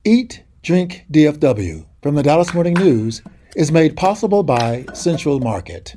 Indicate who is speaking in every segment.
Speaker 1: Eat, Drink, DFW from the Dallas Morning News is made possible by Central Market.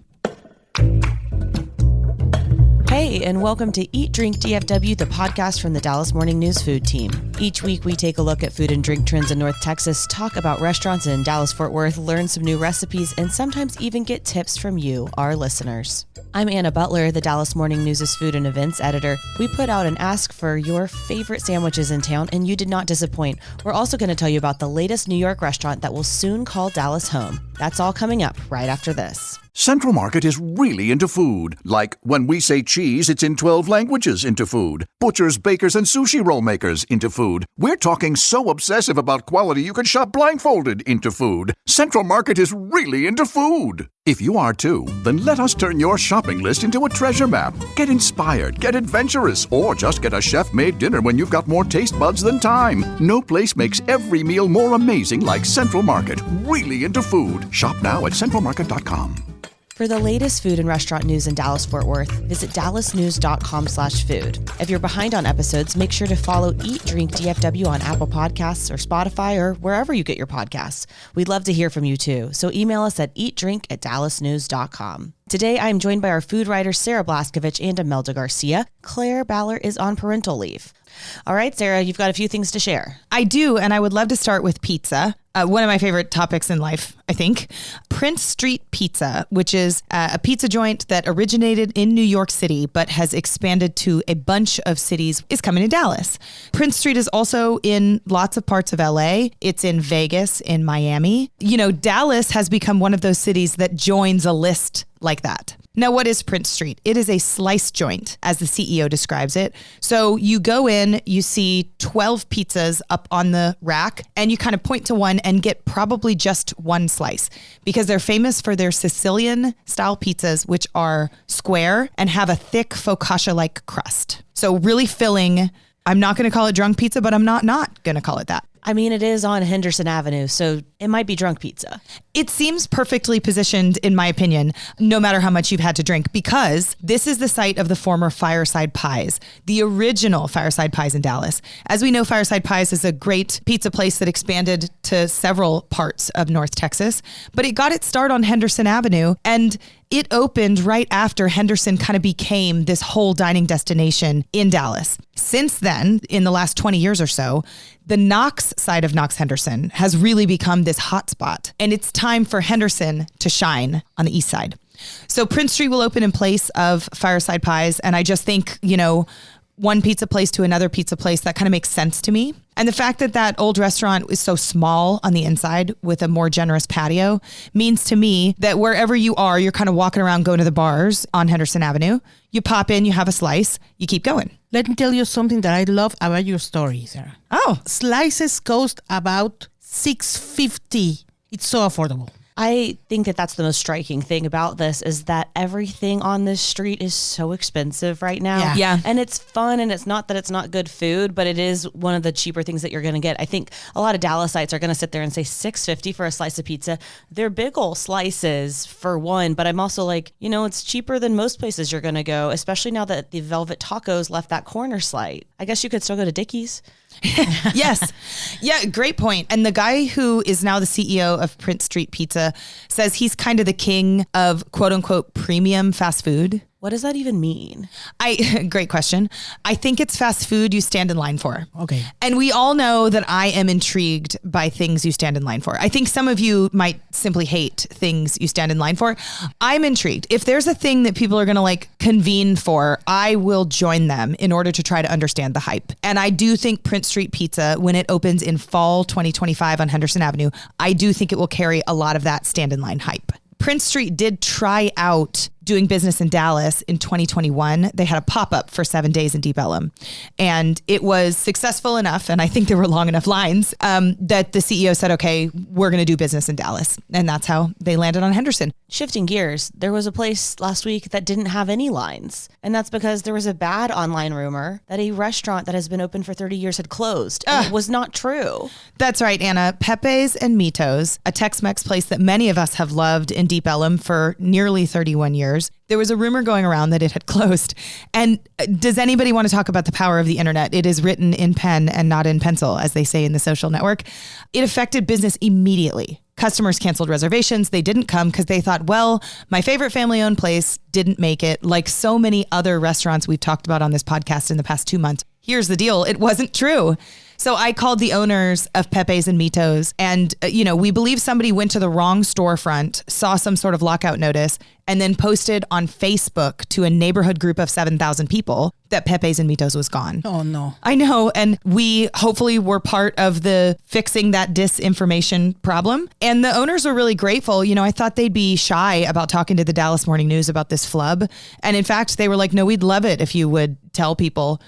Speaker 2: Hey, and welcome to Eat, Drink, DFW, the podcast from the Dallas Morning News food team. Each week, we take a look at food and drink trends in North Texas, talk about restaurants in Dallas-Fort Worth, learn some new recipes, and sometimes even get tips from you, our listeners. I'm Anna Butler, the Dallas Morning News' food and events editor. We put out an ask for your favorite sandwiches in town, and you did not disappoint. We're also going to tell you about the latest New York restaurant that will soon call Dallas home. That's all coming up right after this.
Speaker 3: Central Market is really into food. Like when we say cheese, it's in 12 languages into food. Butchers, bakers, and sushi roll makers into food. We're talking so obsessive about quality you can shop blindfolded into food. Central Market is really into food. If you are too, then let us turn your shopping list into a treasure map. Get inspired, get adventurous, or just get a chef-made dinner when you've got more taste buds than time. No place makes every meal more amazing like Central Market. Really into food. Shop now at centralmarket.com.
Speaker 2: For the latest food and restaurant news in Dallas-Fort Worth, visit dallasnews.com/food. If you're behind on episodes, make sure to follow Eat, Drink, DFW on Apple Podcasts or Spotify or wherever you get your podcasts. We'd love to hear from you too, so email us at eatdrink@dallasnews.com. Today, I'm joined by our food writers Sarah Blaskovich and Imelda Garcia. Claire Baller is on parental leave. All right, Sarah, you've got a few things to share.
Speaker 4: I do, and I would love to start with pizza. One of my favorite topics in life, I think. Prince Street Pizza, which is a pizza joint that originated in New York City but has expanded to a bunch of cities, is coming to Dallas. Prince Street is also in lots of parts of LA. It's in Vegas, in Miami. You know, Dallas has become one of those cities that joins a list like that. Now, what is Prince Street? It is a slice joint, as the CEO describes it. So you go in, you see 12 pizzas up on the rack, and you kind of point to one and get probably just one slice because they're famous for their Sicilian-style pizzas, which are square and have a thick focaccia-like crust. So really filling. I'm not going to call it drunk pizza, but I'm not going to call it that.
Speaker 2: I mean, it is on Henderson Avenue, so it might be drunk pizza.
Speaker 4: It seems perfectly positioned, in my opinion, no matter how much you've had to drink, because this is the site of the former Fireside Pies, the original Fireside Pies in Dallas. As we know, Fireside Pies is a great pizza place that expanded to several parts of North Texas, but it got its start on Henderson Avenue, and it opened right after Henderson kind of became this whole dining destination in Dallas. Since then, in the last 20 years or so, the Knox side of Knox Henderson has really become this hotspot, and it's time for Henderson to shine on the east side. So Prince Street will open in place of Fireside Pies, and I just think, you know, one pizza place to another pizza place, that kind of makes sense to me. And the fact that that old restaurant is so small on the inside with a more generous patio means to me that wherever you are, you're kind of walking around going to the bars on Henderson Avenue. You pop in, you have a slice, you keep going.
Speaker 5: Let me tell you something that I love about your story, Sarah.
Speaker 4: Oh.
Speaker 5: Slices cost about $6.50. It's so affordable.
Speaker 2: I think that that's the most striking thing about this is that everything on this street is so expensive right now.
Speaker 4: Yeah.
Speaker 2: And it's fun, and it's not that it's not good food, but it is one of the cheaper things that you're going to get. I think a lot of Dallasites are going to sit there and say $6.50 for a slice of pizza. They're big old slices for one, but I'm also like, you know, it's cheaper than most places you're going to go, especially now that the Velvet Tacos left that corner slide. I guess you could still go to Dickey's.
Speaker 4: Yes. Yeah, great point. And the guy who is now the CEO of Prince Street Pizza says he's kind of the king of quote unquote premium fast food.
Speaker 2: What does that even mean?
Speaker 4: Great question. I think it's fast food you stand in line for.
Speaker 5: Okay.
Speaker 4: And we all know that I am intrigued by things you stand in line for. I think some of you might simply hate things you stand in line for. I'm intrigued. If there's a thing that people are going to like convene for, I will join them in order to try to understand the hype. And I do think Prince Street Pizza, when it opens in fall 2025 on Henderson Avenue, I do think it will carry a lot of that stand in line hype. Prince Street did try out doing business in Dallas in 2021. They had a pop-up for 7 days in Deep Ellum. And it was successful enough, and I think there were long enough lines, that the CEO said, okay, we're going to do business in Dallas. And that's how they landed on Henderson.
Speaker 2: Shifting gears, there was a place last week that didn't have any lines. And that's because there was a bad online rumor that a restaurant that has been open for 30 years had closed. And it was not true.
Speaker 4: That's right, Anna. Pepe's and Mitos, a Tex-Mex place that many of us have loved in Deep Ellum for nearly 31 years. owners. There was a rumor going around that it had closed. And does anybody want to talk about the power of the internet? It is written in pen and not in pencil, as they say in the social network. It affected business immediately. Customers canceled reservations. They didn't come because they thought, well, my favorite family-owned place didn't make it. Like so many other restaurants we've talked about on this podcast in the past 2 months. Here's the deal. It wasn't true. So I called the owners of Pepe's and Mitos, and, we believe somebody went to the wrong storefront, saw some sort of lockout notice, and then posted on Facebook to a neighborhood group of 7,000 people that Pepe's and Mitos was gone.
Speaker 5: Oh, no.
Speaker 4: I know. And we hopefully were part of the fixing that disinformation problem. And the owners are really grateful. I thought they'd be shy about talking to the Dallas Morning News about this flub. And in fact, they were like, no, we'd love it if you would tell people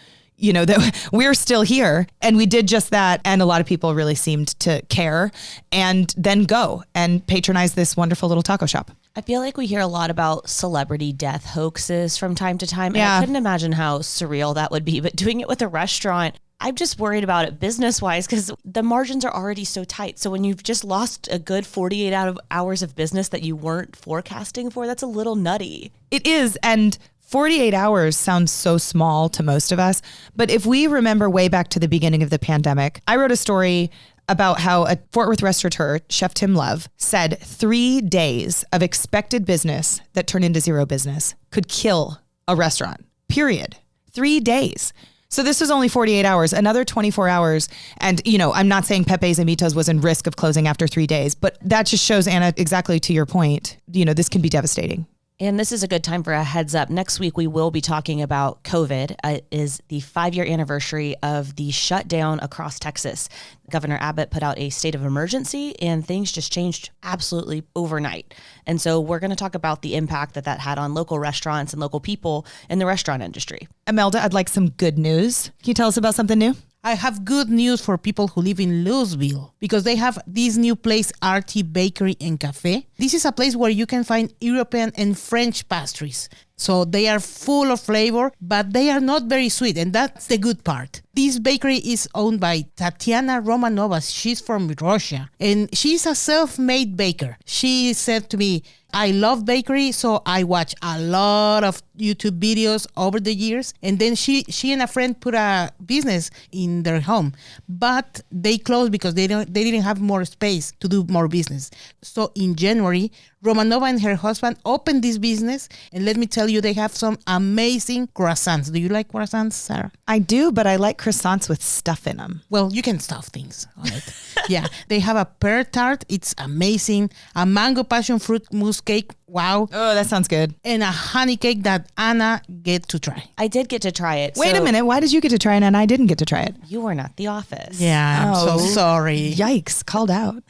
Speaker 4: that we're still here. And we did just that. And a lot of people really seemed to care and then go and patronize this wonderful little taco shop.
Speaker 2: I feel like we hear a lot about celebrity death hoaxes from time to time.
Speaker 4: Yeah.
Speaker 2: And I couldn't imagine how surreal that would be. But doing it with a restaurant, I'm just worried about it business-wise because the margins are already so tight. So when you've just lost a good 48 hours of business that you weren't forecasting for, that's a little nutty.
Speaker 4: It is. And 48 hours sounds so small to most of us. But if we remember way back to the beginning of the pandemic, I wrote a story about how a Fort Worth restaurateur, Chef Tim Love, said 3 days of expected business that turned into zero business could kill a restaurant, period. 3 days. So this was only 48 hours, another 24 hours. And, I'm not saying Pepe's and Mitos was in risk of closing after 3 days, but that just shows, Anna, exactly to your point, this can be devastating.
Speaker 2: And this is a good time for a heads up. Next week, we will be talking about COVID. It is the 5-year anniversary of the shutdown across Texas. Governor Abbott put out a state of emergency and things just changed absolutely overnight. And so we're going to talk about the impact that had on local restaurants and local people in the restaurant industry.
Speaker 4: Imelda, I'd like some good news. Can you tell us about something new?
Speaker 5: I have good news for people who live in Louisville because they have this new place, RT Bakery and Cafe. This is a place where you can find European and French pastries. So they are full of flavor, but they are not very sweet, and that's the good part. This bakery is owned by Tatiana Romanova. She's from Russia, and she's a self-made baker. She said to me, I love bakery, so I watch a lot of YouTube videos over the years. And then she and a friend put a business in their home, but they closed because they didn't have more space to do more business. So in January, Romanova and her husband opened this business, and let me tell you, they have some amazing croissants. Do you like croissants, Sarah?
Speaker 4: I do, but I like croissants with stuff in them.
Speaker 5: Well, you can stuff things on it. Yeah, they have a pear tart. It's amazing. A mango passion fruit mousse cake. Wow.
Speaker 4: Oh, that sounds good.
Speaker 5: And a honey cake that Anna get to try.
Speaker 2: I did get to try it.
Speaker 4: Wait a minute. Why did you get to try it and I didn't get to try it?
Speaker 2: You were not at the office.
Speaker 5: Yeah, I'm
Speaker 4: Oh.
Speaker 5: so sorry.
Speaker 4: Yikes, called out.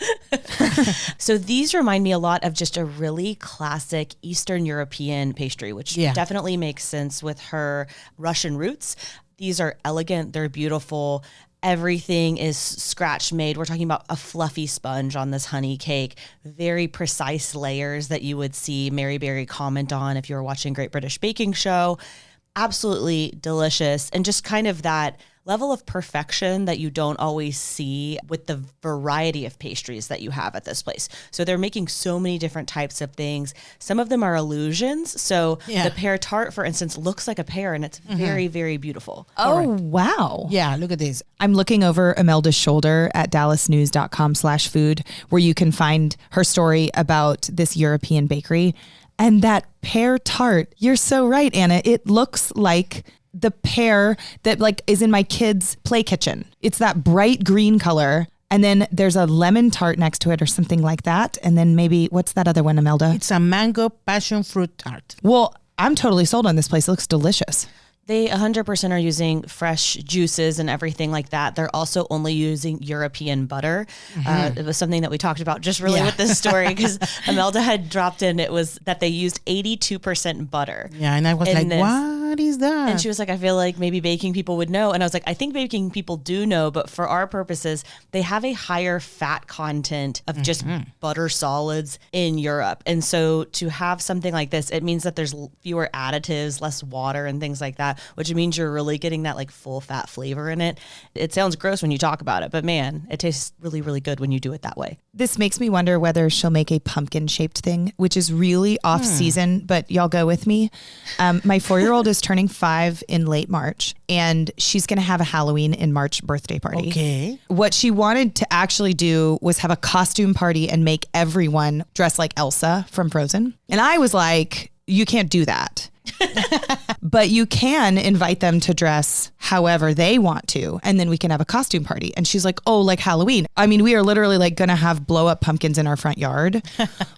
Speaker 2: So these remind me a lot of just a really classic Eastern European pastry, which definitely makes sense with her Russian roots. These are elegant. They're beautiful. Everything is scratch made. We're talking about a fluffy sponge on this honey cake, very precise layers that you would see Mary Berry comment on if you were watching Great British Baking Show. Absolutely delicious. And just kind of that level of perfection that you don't always see with the variety of pastries that you have at this place. So they're making so many different types of things. Some of them are illusions. So the pear tart, for instance, looks like a pear and it's very, very beautiful.
Speaker 4: Oh, wow.
Speaker 5: Yeah, look at this.
Speaker 4: I'm looking over Imelda's shoulder at dallasnews.com/food, where you can find her story about this European bakery. And that pear tart, you're so right, Anna. It looks like the pear that is in my kids' play kitchen. It's that bright green color. And then there's a lemon tart next to it or something like that. And then maybe, what's that other one, Imelda?
Speaker 5: It's a mango passion fruit tart.
Speaker 4: Well, I'm totally sold on this place. It looks delicious.
Speaker 2: They 100% are using fresh juices and everything like that. They're also only using European butter. It was something that we talked about just really with this story because Imelda had dropped in. It was that they used 82% butter.
Speaker 5: Yeah, and I was like, why? what is that?
Speaker 2: And she was like, I feel like maybe baking people would know. And I was like, I think baking people do know, but for our purposes, they have a higher fat content of just butter solids in Europe. And so to have something like this, it means that there's fewer additives, less water and things like that, which means you're really getting that like full fat flavor in it. It sounds gross when you talk about it, but man, it tastes really, really good when you do it that way.
Speaker 4: This makes me wonder whether she'll make a pumpkin shaped thing, which is really off season, but y'all go with me. My 4-year-old is turning 5 in late March, and she's going to have a Halloween in March birthday party.
Speaker 5: Okay.
Speaker 4: What she wanted to actually do was have a costume party and make everyone dress like Elsa from Frozen. And I was like, you can't do that. But you can invite them to dress however they want to, and then we can have a costume party. And she's like, oh, like Halloween. I mean, we are literally like going to have blow up pumpkins in our front yard.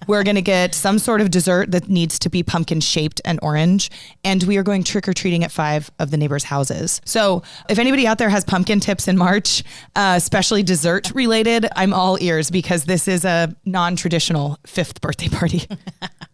Speaker 4: We're going to get some sort of dessert that needs to be pumpkin shaped and orange. And we are going trick or treating at 5 of the neighbors' houses. So if anybody out there has pumpkin tips in March, especially dessert related, I'm all ears, because this is a non-traditional 5th birthday party.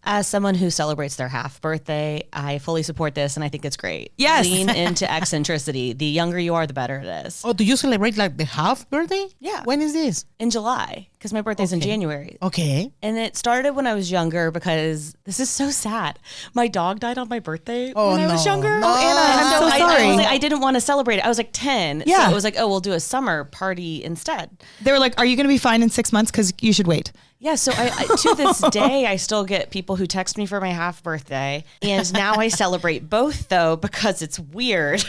Speaker 2: As someone who celebrates their half birthday, I fully support this and I think it's great.
Speaker 4: Yes.
Speaker 2: Lean into eccentricity. The younger you are, the better it is.
Speaker 5: Oh, do you celebrate like the half birthday?
Speaker 2: Yeah.
Speaker 5: When is this?
Speaker 2: In July, because my birthday's in January.
Speaker 5: Okay.
Speaker 2: And it started when I was younger because this is so sad. My dog died on my birthday when I was younger.
Speaker 5: No.
Speaker 2: Oh, Anna,
Speaker 4: I'm so sorry.
Speaker 2: I was like, I didn't want to celebrate it. I was like 10.
Speaker 4: Yeah.
Speaker 2: So it was like, oh, we'll do a summer party instead.
Speaker 4: They were like, are you going to be fine in 6 months? Because you should wait.
Speaker 2: Yeah, so I to this day, I still get people who text me for my half birthday. And now I celebrate both, though, because it's weird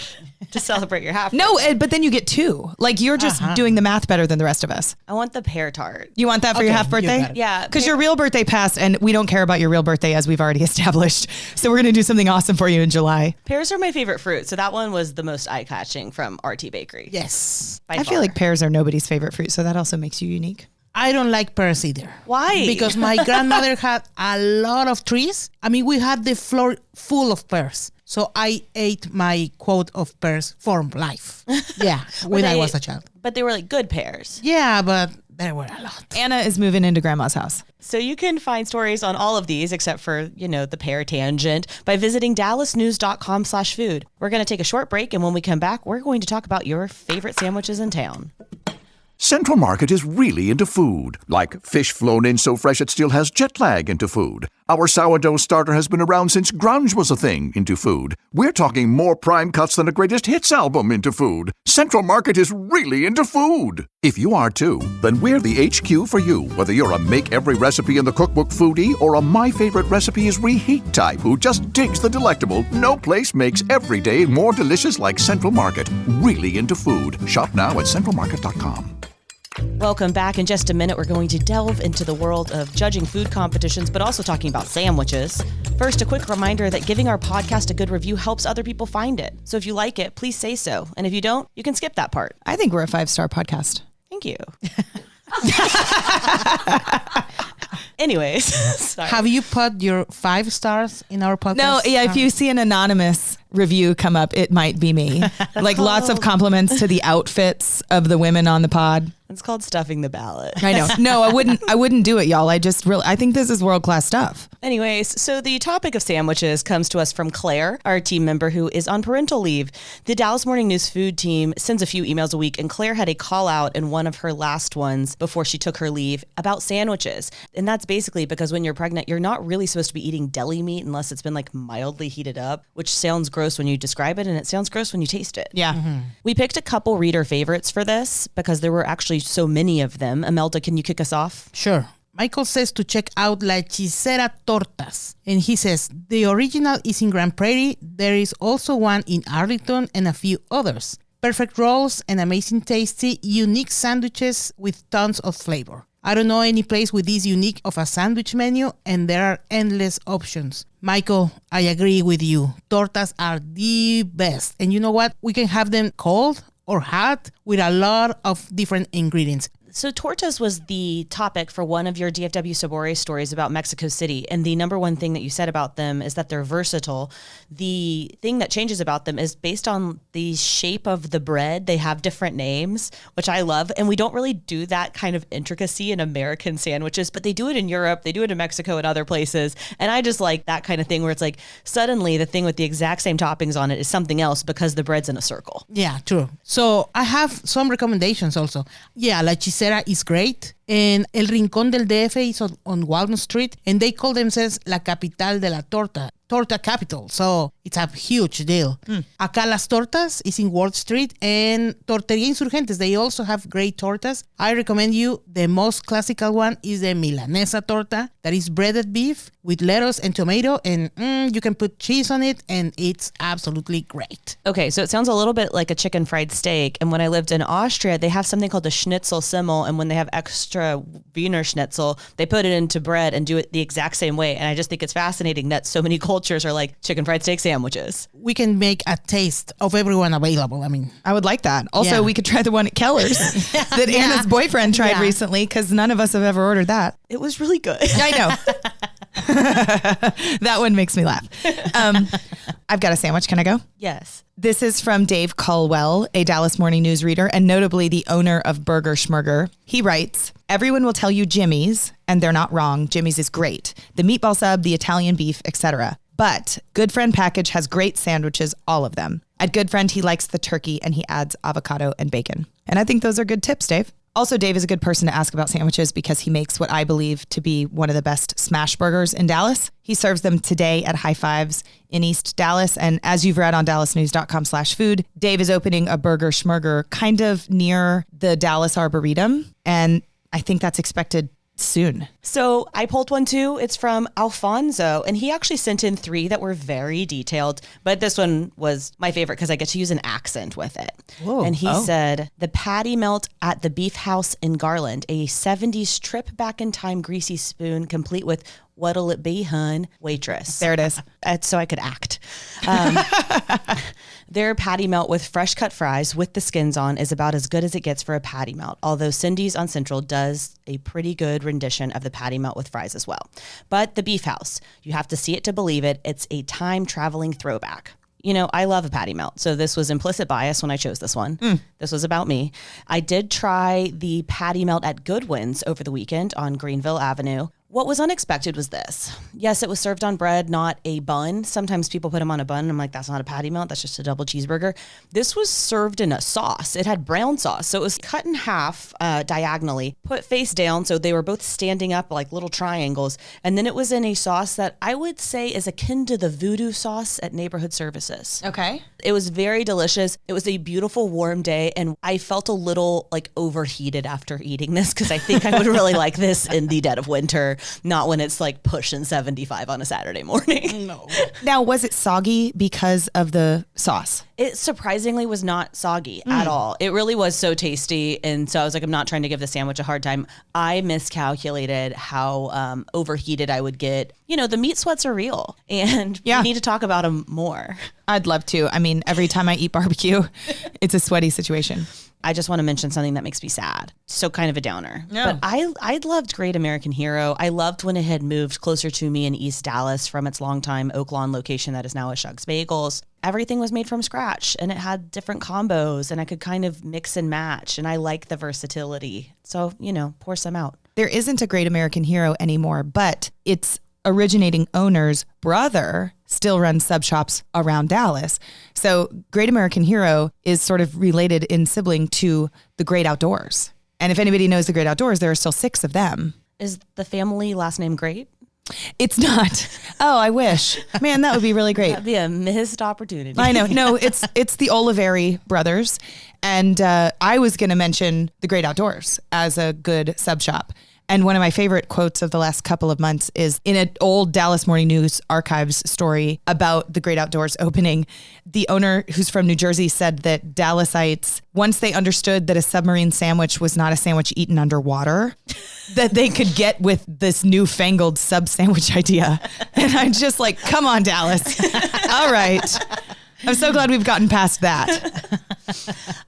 Speaker 2: to celebrate your half
Speaker 4: No,
Speaker 2: birthday.
Speaker 4: but then you get 2. Like, you're just doing the math better than the rest of us.
Speaker 2: I want the pear tart.
Speaker 4: You want that for your
Speaker 5: Okay,
Speaker 4: half
Speaker 5: you
Speaker 4: birthday?
Speaker 5: got it.
Speaker 2: Yeah.
Speaker 4: Because your real birthday passed, and we don't care about your real birthday, as we've already established. So we're going to do something awesome for you in July.
Speaker 2: Pears are my favorite fruit. So that one was the most eye-catching from RT Bakery.
Speaker 5: Yes.
Speaker 2: by
Speaker 4: I feel
Speaker 2: far.
Speaker 4: like pears are nobody's favorite fruit, so that also makes you unique.
Speaker 5: I don't like pears either.
Speaker 2: Why?
Speaker 5: Because my grandmother had a lot of trees. I mean, we had the floor full of pears. So I ate my quote of pears for life. Yeah, when I was a child.
Speaker 2: But they were like good pears.
Speaker 5: Yeah, but there were a lot.
Speaker 4: Anna is moving into grandma's house.
Speaker 2: So you can find stories on all of these, except for, the pear tangent, by visiting dallasnews.com/food. We're going to take a short break, and when we come back, we're going to talk about your favorite sandwiches in town.
Speaker 3: Central Market is really into food, like fish flown in so fresh it still has jet lag into food. Our sourdough starter has been around since grunge was a thing into food. We're talking more prime cuts than a greatest hits album into food. Central Market is really into food. If you are too, then we're the HQ for you. Whether you're a make every recipe in the cookbook foodie or a my favorite recipe is reheat type who just digs the delectable, no place makes every day more delicious like Central Market. Really into food. Shop now at centralmarket.com.
Speaker 2: Welcome back. In just a minute, we're going to delve into the world of judging food competitions, but also talking about sandwiches. First, a quick reminder that giving our podcast a good review helps other people find it. So if you like it, please say so. And if you don't, you can skip that part.
Speaker 4: I think we're a 5-star podcast.
Speaker 2: Thank you. Anyways, sorry.
Speaker 5: Have you put your 5 stars in our podcast?
Speaker 4: No, yeah, if you see an anonymous review come up, it might be me. Like lots of compliments to the outfits of the women on the pod.
Speaker 2: It's called stuffing the ballot.
Speaker 4: I know. No, I wouldn't do it, y'all. I think this is world-class stuff.
Speaker 2: Anyways, so the topic of sandwiches comes to us from Claire, our team member who is on parental leave. The Dallas Morning News food team sends a few emails a week, and Claire had a call out in one of her last ones before she took her leave about sandwiches. And that's basically because when you're pregnant, you're not really supposed to be eating deli meat unless it's been like mildly heated up, which sounds gross when you describe it, and it sounds gross when you taste it.
Speaker 4: Yeah.
Speaker 2: We picked a couple reader favorites for this because there were actually so many of them. Imelda, can you kick us off?
Speaker 5: Sure. Michael says to check out La Hechicera Tortas. And he says, the original is in Grand Prairie. There is also one in Arlington and a few others. Perfect rolls and amazing tasty, unique sandwiches with tons of flavor. I don't know any place with this unique of a sandwich menu, and there are endless options. Michael, I agree with you. Tortas are the best. And you know what? We can have them cold or hot with a lot of different ingredients.
Speaker 2: So tortas was the topic for one of your DFW Sabores stories about Mexico City. And the number one thing that you said about them is that they're versatile. The thing that changes about them is based on the shape of the bread. They have different names, which I love. And we don't really do that kind of intricacy in American sandwiches, but they do it in Europe. They do it in Mexico and other places. And I just like that kind of thing where it's like suddenly the thing with the exact same toppings on it is something else because the bread's in a circle.
Speaker 5: Yeah, true. So I have some recommendations also. Yeah, La Hechicera is great. And El Rincón del DF is on Walnut Street. And they call themselves La Capital de la Torta. Torta capital. So it's a huge deal. Acá Las Tortas is in Ward Street. And Torteria Insurgentes, they also have great tortas. I recommend you the most classical one is the Milanesa torta. That is breaded beef with lettuce and tomato. And you can put cheese on it. And it's absolutely great.
Speaker 2: Okay, so it sounds a little bit like a chicken fried steak. And when I lived in Austria, they have something called the Schnitzel Simmel. And when they have extra Wiener Schnitzel, they put it into bread and do it the exact same way. And I just think it's fascinating that so many cultures are like chicken fried steak sandwiches.
Speaker 5: We can make a taste of everyone available. I mean,
Speaker 4: I would like that. Also,
Speaker 5: Yeah.
Speaker 4: we could try the one at Keller's that Anna's boyfriend tried recently because none of us have ever ordered that.
Speaker 2: It was really good.
Speaker 4: I know. That one makes me laugh. I've got a sandwich. Can I go?
Speaker 2: Yes.
Speaker 4: This is from Dave Culwell, a Dallas Morning News reader and notably the owner of Burger Schmurger. He writes, everyone will tell you Jimmy's, and they're not wrong. Jimmy's is great. The meatball sub, the Italian beef, etc. But Good Friend package has great sandwiches, all of them. At Good Friend, he likes the turkey and he adds avocado and bacon. And I think those are good tips, Dave. Also, Dave is a good person to ask about sandwiches because he makes what I believe to be one of the best smash burgers in Dallas. He serves them today at High Fives in East Dallas. And as you've read on dallasnews.com/food, Dave is opening a Burger Schmurger kind of near the Dallas Arboretum. And I think that's expected soon.
Speaker 2: So I pulled one too. It's from Alfonso, and he actually sent in 3 that were very detailed, but this one was my favorite because I get to use an accent with it.
Speaker 5: Whoa.
Speaker 2: And he said, the patty melt at the Beef House in Garland, a 70s trip back in time greasy spoon complete with what'll it be, hun? Waitress.
Speaker 4: There it is.
Speaker 2: So I could act. Their patty melt with fresh cut fries with the skins on is about as good as it gets for a patty melt, although Cindy's on Central does a pretty good rendition of the patty melt with fries as well. But the Beef House, you have to see it to believe it. It's a time traveling throwback. You know, I love a patty melt, so this was implicit bias when I chose this one. This was about me. I did try the patty melt at Goodwin's over the weekend on Greenville Avenue. What was unexpected was this. Yes, it was served on bread, not a bun. Sometimes people put them on a bun, and I'm like, that's not a patty melt, that's just a double cheeseburger. This was served in a sauce. It had brown sauce, so it was cut in half diagonally, put face down, so they were both standing up like little triangles, and then it was in a sauce that I would say is akin to the voodoo sauce at Neighborhood Services.
Speaker 4: Okay.
Speaker 2: It was very delicious. It was a beautiful warm day, and I felt a little like overheated after eating this because I think I would really like this in the dead of winter, not when it's like pushing 75 on a Saturday morning.
Speaker 5: no.
Speaker 4: Now, was it soggy because of the sauce?
Speaker 2: It surprisingly was not soggy at all. It really was so tasty. And so I was like, I'm not trying to give the sandwich a hard time. I miscalculated how overheated I would get. You know, the meat sweats are real, and we need to talk about them more.
Speaker 4: I'd love to. I mean, every time I eat barbecue, it's a sweaty situation.
Speaker 2: I just want to mention something that makes me sad. So kind of a downer.
Speaker 4: No.
Speaker 2: But I loved Great American Hero. I loved when it had moved closer to me in East Dallas from its longtime Oak Lawn location that is now a Shug's Bagels. Everything was made from scratch, and it had different combos, and I could kind of mix and match, and I like the versatility. So, you know, pour some out.
Speaker 4: There isn't a Great American Hero anymore, but its originating owner's brother still runs sub shops around Dallas. So Great American Hero is sort of related in sibling to the Great Outdoors. And if anybody knows the Great Outdoors, there are still 6 of them.
Speaker 2: Is the family last name Great?
Speaker 4: It's not. Oh, I wish. Man, that would be really great.
Speaker 2: That'd be a missed opportunity.
Speaker 4: I know. No, it's the Oliveri brothers. And I was going to mention the Great Outdoors as a good sub shop. And one of my favorite quotes of the last couple of months is in an old Dallas Morning News archives story about the Great Outdoors opening. The owner, who's from New Jersey, said that Dallasites, once they understood that a submarine sandwich was not a sandwich eaten underwater, that they could get with this newfangled sub sandwich idea. And I'm just like, come on, Dallas. All right. I'm so glad we've gotten past that.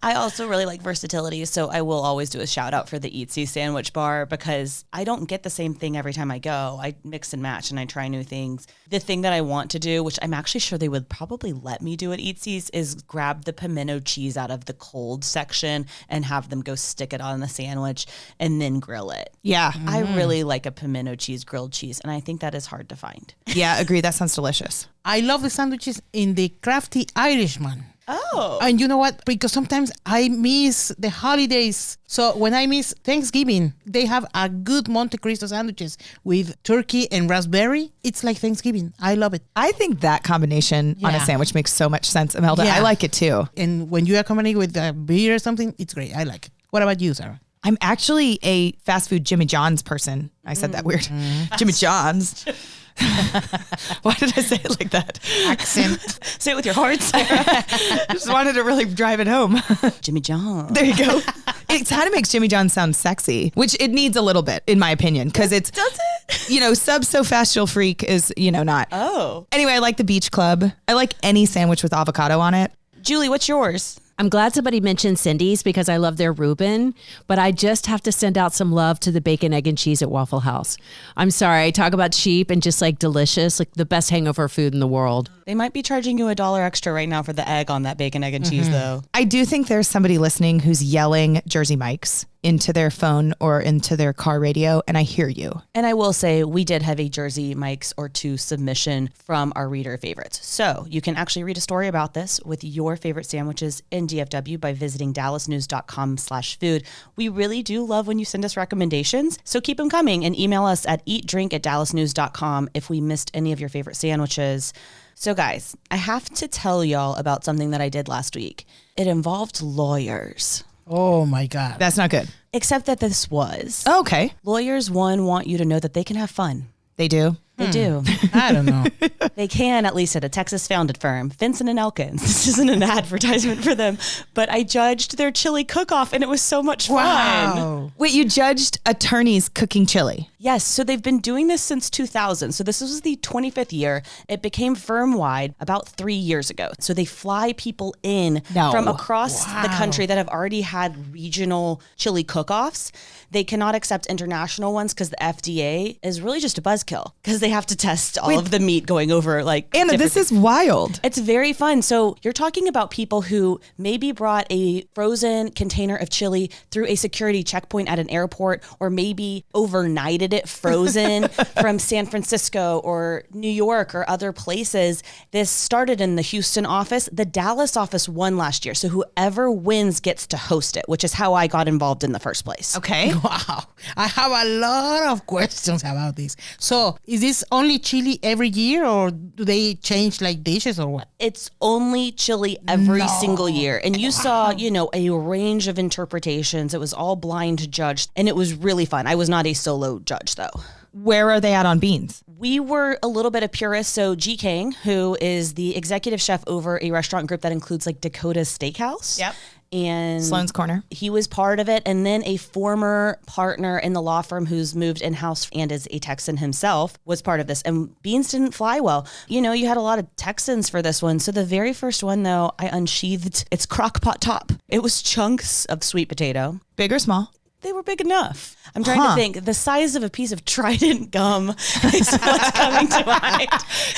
Speaker 2: I also really like versatility, so I will always do a shout out for the Eatsy sandwich bar because I don't get the same thing every time I go. I mix and match and I try new things. The thing that I want to do, which I'm actually sure they would probably let me do at Eatsy's, is grab the pimento cheese out of the cold section and have them go stick it on the sandwich and then grill it.
Speaker 4: Yeah.
Speaker 2: I really like a pimento cheese grilled cheese, and I think that is hard to find.
Speaker 4: Yeah, agree. That sounds delicious.
Speaker 5: I love the sandwiches in the Crafty Irishman.
Speaker 2: Oh.
Speaker 5: And you know what? Because sometimes I miss the holidays. So when I miss Thanksgiving, they have a good Monte Cristo sandwiches with turkey and raspberry. It's like Thanksgiving. I love it.
Speaker 4: I think that combination on a
Speaker 5: Yeah.
Speaker 4: sandwich makes so much sense, Imelda.
Speaker 5: Yeah.
Speaker 4: I like it too.
Speaker 5: And when you accompany with a beer or something, it's great. I like it. What about you, Sarah?
Speaker 4: I'm actually a fast food Jimmy John's person. I said that weird. Jimmy John's. Why did I say it like that?
Speaker 5: Accent.
Speaker 2: Say it with your heart, Sarah.
Speaker 4: Just wanted to really drive it home.
Speaker 2: Jimmy John.
Speaker 4: There you go. It kind of makes Jimmy John's sound sexy, which it needs a little bit, in my opinion, because it's,
Speaker 2: Does it?
Speaker 4: you know, sub so fast you'll freak is, you know, not.
Speaker 2: Oh.
Speaker 4: Anyway, I like the Beach Club. I like any sandwich with avocado on it.
Speaker 2: Julie, what's yours?
Speaker 6: I'm glad somebody mentioned Cindy's because I love their Reuben, but I just have to send out some love to the bacon, egg, and cheese at Waffle House. I'm sorry, I talk about cheap and just like delicious, like the best hangover food in the world.
Speaker 2: They might be charging you $1 extra right now for the egg on that bacon, egg, and cheese, though.
Speaker 4: I do think there's somebody listening who's yelling Jersey Mike's into their phone or into their car radio, and I hear you.
Speaker 2: And I will say, we did have a Jersey Mike's or two submission from our reader favorites. So you can actually read a story about this with your favorite sandwiches in DFW by visiting dallasnews.com/food. We really do love when you send us recommendations, so keep them coming and email us at eatdrink@dallasnews.com if we missed any of your favorite sandwiches. So guys, I have to tell y'all about something that I did last week. It involved lawyers.
Speaker 5: Oh my God.
Speaker 4: That's not good.
Speaker 2: Except that this was.
Speaker 4: Oh, okay.
Speaker 2: Lawyers, one, want you to know that they can have fun.
Speaker 4: They do.
Speaker 2: They do.
Speaker 5: I don't know.
Speaker 2: They can, at least at a Texas-founded firm, Vinson & Elkins. This isn't an advertisement for them, but I judged their chili cook-off, and it was so much fun.
Speaker 5: Wow.
Speaker 4: Wait, you judged attorneys cooking chili.
Speaker 2: Yes, so they've been doing this since 2000. So this was the 25th year. It became firm-wide about 3 years ago. So they fly people in
Speaker 4: No.
Speaker 2: from across the country that have already had regional chili cook-offs. They cannot accept international ones because the FDA is really just a buzzkill because they have to test all of the meat going over like
Speaker 4: Anna,
Speaker 2: different
Speaker 4: this is wild.
Speaker 2: It's very fun. So you're talking about people who maybe brought a frozen container of chili through a security checkpoint at an airport, or maybe overnighted it frozen from San Francisco or New York or other places. This started in the Houston office. The Dallas office won last year. So whoever wins gets to host it, which is how I got involved in the first place.
Speaker 4: Okay.
Speaker 5: Wow. I have a lot of questions about this. So is this only chili every year, or do they change like dishes or what?
Speaker 2: It's only chili every single year. And you saw, you know, a range of interpretations. It was all blind judged, and it was really fun. I was not a solo judge, though.
Speaker 4: Where are they at on beans?
Speaker 2: We were a little bit of purists. So G. Kang, who is the executive chef over a restaurant group that includes like Dakota's Steakhouse.
Speaker 4: Yep.
Speaker 2: And
Speaker 4: Sloan's Corner.
Speaker 2: he was part of it. And then a former partner in the law firm who's moved in-house and is a Texan himself was part of this. And beans didn't fly well. You know, you had a lot of Texans for this one. So the very first one, though, I unsheathed its crock pot top. It was chunks of sweet potato.
Speaker 4: Big or small?
Speaker 2: They were big enough. I'm trying to think. The size of a piece of Trident gum is what's coming to mind.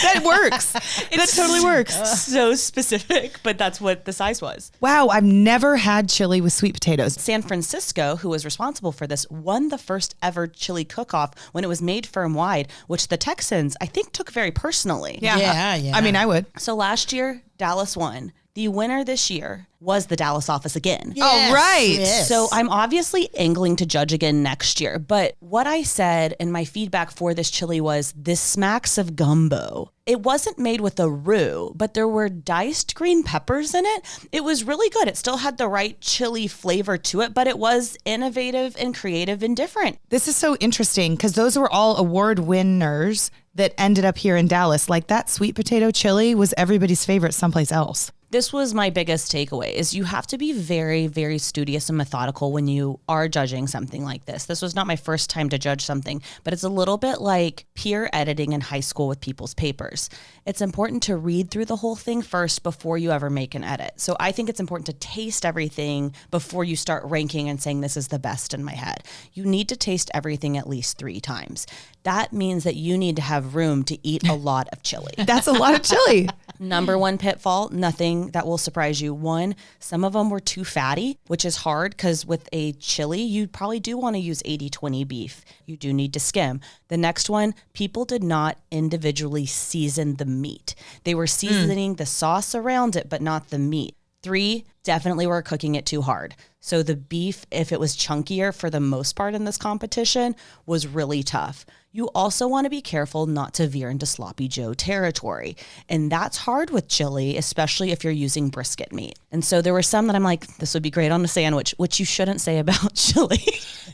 Speaker 4: That works. That totally works.
Speaker 2: So specific, but that's what the size was.
Speaker 4: Wow, I've never had chili with sweet potatoes.
Speaker 2: San Francisco, who was responsible for this, won the first ever chili cook-off when it was made firm-wide, which the Texans, I think, took very personally.
Speaker 5: Yeah.
Speaker 4: I mean, I would.
Speaker 2: So last year, Dallas won. The winner this year was the Dallas office again.
Speaker 4: Oh, right.
Speaker 5: Yes.
Speaker 2: So I'm obviously angling to judge again next year. But what I said and my feedback for this chili was this smacks of gumbo. It wasn't made with a roux, but there were diced green peppers in it. It was really good. It still had the right chili flavor to it, but it was innovative and creative and different.
Speaker 4: This is so interesting because those were all award winners that ended up here in Dallas. Like that sweet potato chili was everybody's favorite someplace else.
Speaker 2: This was my biggest takeaway is you have to be very, very studious and methodical when you are judging something like this. This was not my first time to judge something, but it's a little bit like peer editing in high school with people's papers. It's important to read through the whole thing first before you ever make an edit. So I think it's important to taste everything before you start ranking and saying this is the best in my head. You need to taste everything at least 3 times. That means that you need to have room to eat a lot of chili.
Speaker 4: That's a lot of chili.
Speaker 2: Number one pitfall, nothing that will surprise you. One, some of them were too fatty, which is hard because with a chili, you probably do want to use 80-20 beef. You do need to skim. The next one, people did not individually season the meat. They were seasoning the sauce around it, but not the meat. 3, definitely were cooking it too hard. So the beef, if it was chunkier for the most part in this competition, was really tough. You also want to be careful not to veer into Sloppy Joe territory. And that's hard with chili, especially if you're using brisket meat. And so there were some that I'm like, this would be great on a sandwich, which you shouldn't say about chili.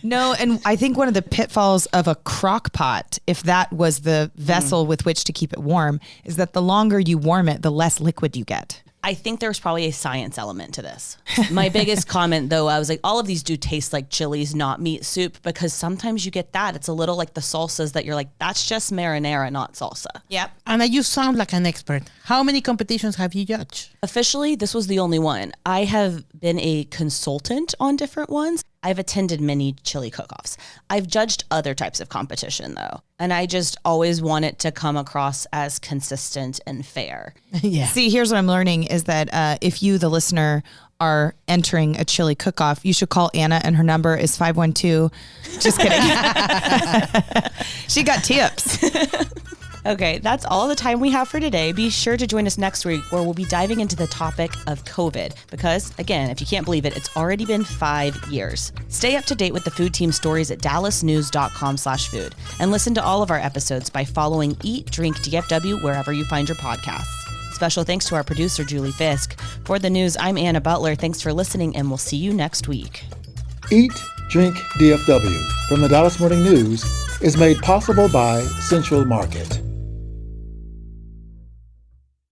Speaker 4: No, and I think one of the pitfalls of a crock pot, if that was the vessel with which to keep it warm, is that the longer you warm it, the less liquid you get.
Speaker 2: I think there's probably a science element to this. My biggest comment, though, I was like, all of these do taste like chilies, not meat soup, because sometimes you get that. It's a little like the salsas that you're like, that's just marinara, not salsa.
Speaker 4: Yep.
Speaker 5: Anna, you sound like an expert. How many competitions have you judged?
Speaker 2: Officially, this was the only one. I have been a consultant on different ones. I've attended many chili cook-offs. I've judged other types of competition, though. And I just always want it to come across as consistent and fair.
Speaker 5: Yeah.
Speaker 4: See, here's what I'm learning is that if you, the listener, are entering a chili cook-off, you should call Anna, and her number is 512. Just kidding. She got tips.
Speaker 2: Okay, that's all the time we have for today. Be sure to join us next week where we'll be diving into the topic of COVID because, again, if you can't believe it, it's already been 5 years. Stay up to date with the food team stories at dallasnews.com/food and listen to all of our episodes by following Eat, Drink, DFW wherever you find your podcasts. Special thanks to our producer, Julie Fisk. For the news, I'm Anna Butler. Thanks for listening, and we'll see you next week.
Speaker 1: Eat, Drink, DFW from the Dallas Morning News is made possible by Central Market.